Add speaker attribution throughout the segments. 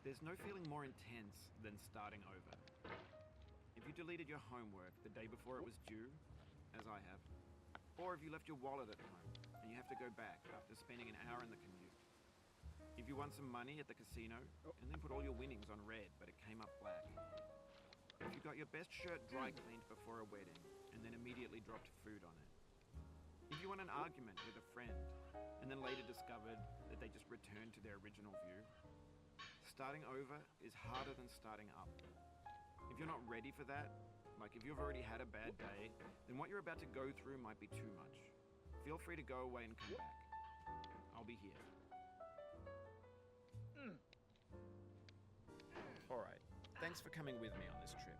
Speaker 1: There's no feeling more intense than starting over. If you deleted your homework the day before it was due, as I have, or if you left your wallet at home and you have to go back after spending an hour in the commute. If you won some money at the casino and then put all your winnings on red but it came up black. If you got your best shirt dry cleaned before a wedding and then immediately dropped food on it. If you won an argument with a friend and then later discovered that they just returned to their original view. Starting over is harder than starting up. If you're not ready for that, like if you've already had a bad day, then what you're about to go through might be too much. Feel free to go away and come back. I'll be here. Alright, thanks for coming with me on this trip.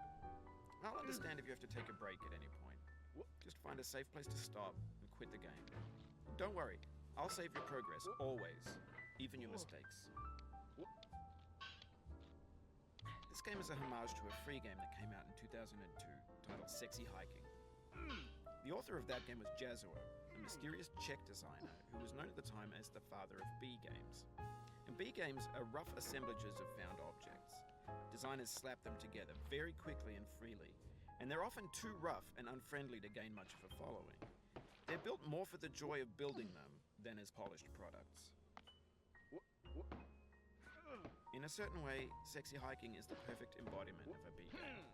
Speaker 1: I'll understand if you have to take a break at any point. Just find a safe place to stop and quit the game. Don't worry, I'll save your progress, always, even your mistakes. This game is a homage to a free game that came out in 2002 titled Sexy Hiking. The author of that game was Jazuo, a mysterious Czech designer who was known at the time as the father of B games. And B games are rough assemblages of found objects. Designers slap them together very quickly and freely, and they're often too rough and unfriendly to gain much of a following. They're built more for the joy of building them than as polished products. In a certain way, Sexy Hiking is the perfect embodiment of a B game.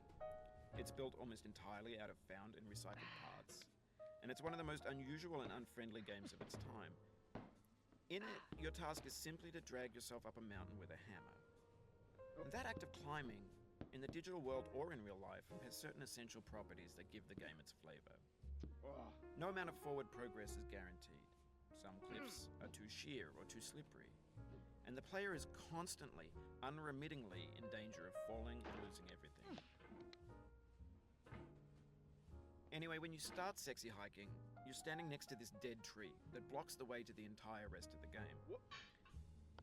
Speaker 1: It's built almost entirely out of found and recycled parts, and it's one of the most unusual and unfriendly games of its time. In it, your task is simply to drag yourself up a mountain with a hammer. And that act of climbing, in the digital world or in real life, has certain essential properties that give the game its flavor. No amount of forward progress is guaranteed. Some cliffs are too sheer or too slippery. And the player is constantly, unremittingly in danger of falling and losing everything. Anyway, when you start Sexy Hiking, you're standing next to this dead tree that blocks the way to the entire rest of the game.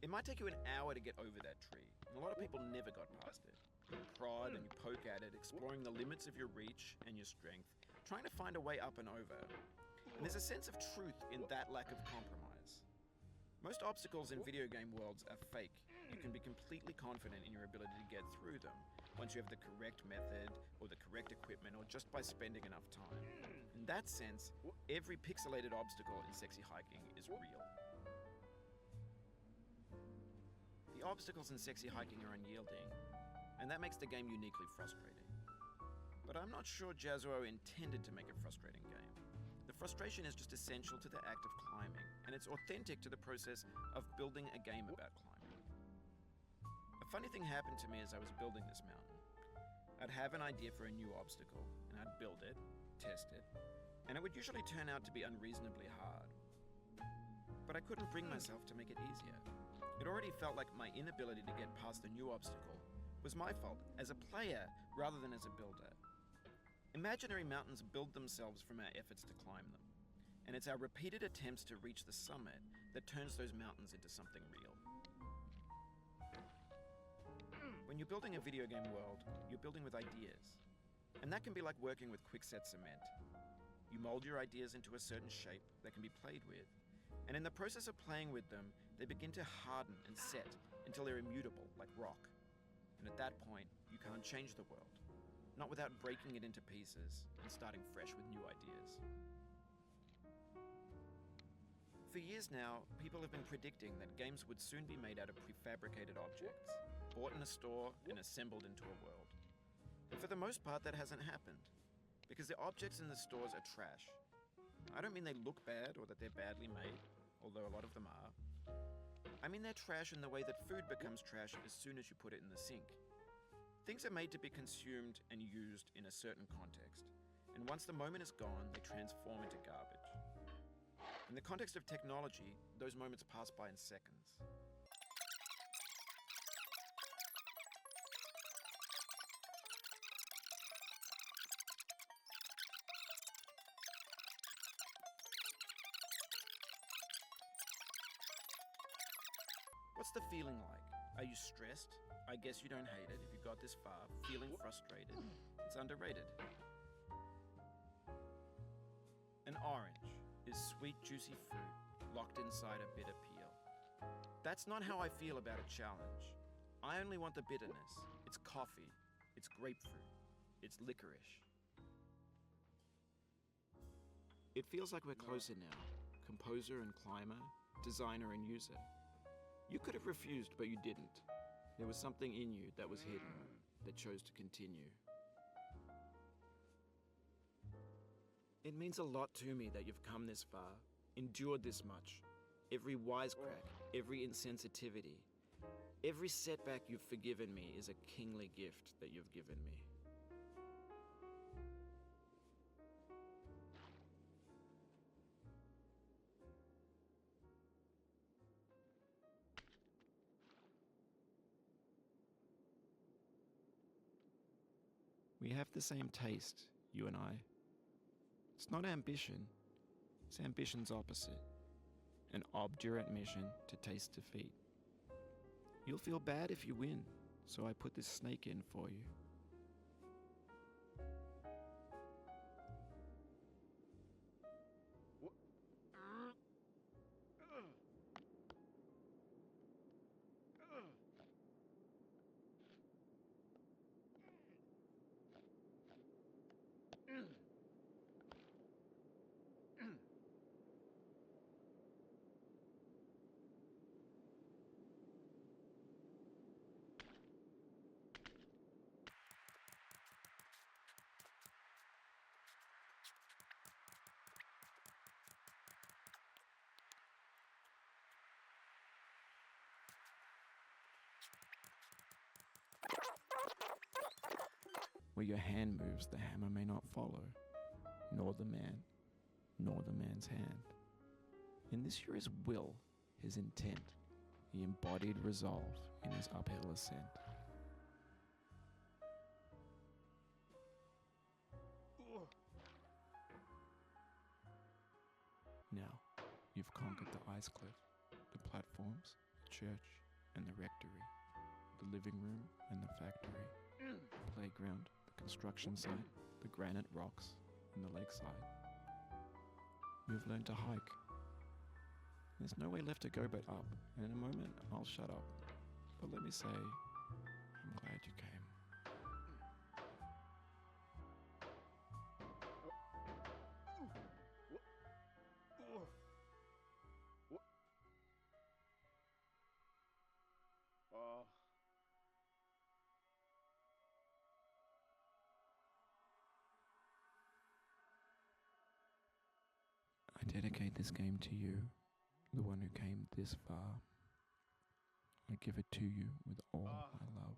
Speaker 1: It might take you an hour to get over that tree, and a lot of people never got past it. You prod and you poke at it, exploring the limits of your reach and your strength, trying to find a way up and over. And there's a sense of truth in that lack of compromise. Most obstacles in video game worlds are fake. You can be completely confident in your ability to get through them once you have the correct method or the correct equipment or just by spending enough time. In that sense, every pixelated obstacle in Sexy Hiking is real. The obstacles in Sexy Hiking are unyielding, and that makes the game uniquely frustrating. But I'm not sure Jazuo intended to make a frustrating game. The frustration is just essential to the act of climbing, and it's authentic to the process of building a game about climbing. A funny thing happened to me as I was building this mountain. I'd have an idea for a new obstacle, and I'd build it, test it, and it would usually turn out to be unreasonably hard. But I couldn't bring myself to make it easier. It already felt like my inability to get past the new obstacle was my fault as a player rather than as a builder. Imaginary mountains build themselves from our efforts to climb them, and it's our repeated attempts to reach the summit that turns those mountains into something real. When you're building a video game world, you're building with ideas, and that can be like working with quickset cement. You mold your ideas into a certain shape that can be played with, and in the process of playing with them, they begin to harden and set until they're immutable, like rock. And at that point, you can't change the world. Not without breaking it into pieces and starting fresh with new ideas. For years now, people have been predicting that games would soon be made out of prefabricated objects, bought in a store and assembled into a world. And for the most part, that hasn't happened, because the objects in the stores are trash. I don't mean they look bad or that they're badly made, although a lot of them are. I mean they're trash in the way that food becomes trash as soon as you put it in the sink. Things are made to be consumed and used in a certain context, and once the moment is gone, they transform into garbage. In the context of technology, those moments pass by in seconds. What's the feeling like? Are you stressed? I guess you don't hate it if you got this far, feeling frustrated. It's underrated. An orange is sweet, juicy fruit locked inside a bitter peel. That's not how I feel about a challenge. I only want the bitterness. It's coffee. It's grapefruit. It's licorice. It feels like we're closer now. Composer and climber, designer and user. You could have refused, but you didn't. There was something in you that was hidden, that chose to continue. It means a lot to me that you've come this far, endured this much. Every wisecrack, every insensitivity, every setback you've forgiven me is a kingly gift that you've given me. We have the same taste, you and I. It's not ambition, it's ambition's opposite. An obdurate mission to taste defeat. You'll feel bad if you win, so I put this snake in for you. Where your hand moves, the hammer may not follow, nor the man, nor the man's hand. In this you're his will, his intent, the embodied resolve in his uphill ascent. Now, you've conquered the ice cliff, the platforms, the church, and the rectory, the living room and the factory, the playground, the construction site, the granite rocks, and the lakeside. You've learned to hike. There's no way left to go but up, and in a moment I'll shut up. But let me say, I'm glad you came. I dedicate this game to you, the one who came this far. I give it to you with all my love.